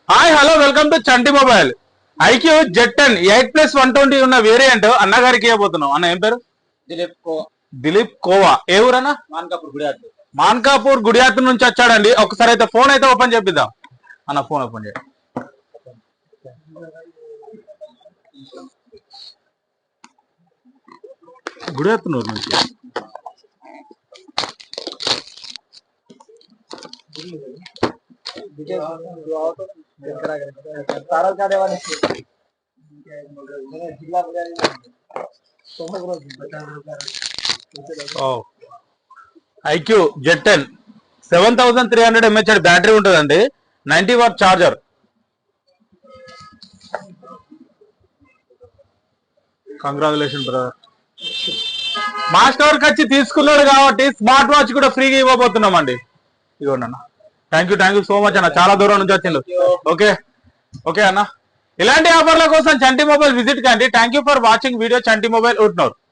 Hi hello welcome to Chanti mobile. IQOO Z10 8+120 ఉన్న variant అన్నగారికి ఇవ్వబోతున్నాం. అన్న ఏం పేరు? దిలీప్ కోవా. ఏ ఊరన్నా? మాన్కాపూర్ గుడియాత్ నుంచి వచ్చాడండి. ఒకసారి అయితే ఫోన్ అయితే ఓపెన్ చేపిద్దాం. అన్న ఫోన్ ఓపెన్ చేయండి. గుడియాత్నూరు నుంచి ఐక్యూ Z10 7300 mAh బ్యాటరీ ఉంటుందండి. 90 వాట్ చార్జర్. Congratulation brother. మా స్టోర్ కి వచ్చి తీసుకున్నాడు కాబట్టి స్మార్ట్ వాచ్ కూడా ఫ్రీగా ఇవ్వబోతున్నాం అండి. ఇవ్వండి అన్న. థ్యాంక్ యూ సో మచ్ అన్న. చాలా దూరం నుంచి వచ్చిండు. ఓకే అన్న. ఇలాంటి ఆఫర్ల కోసం చంటి మొబైల్ విజిట్ కండి. Thank you for watching video Chanti mobile Utnoor.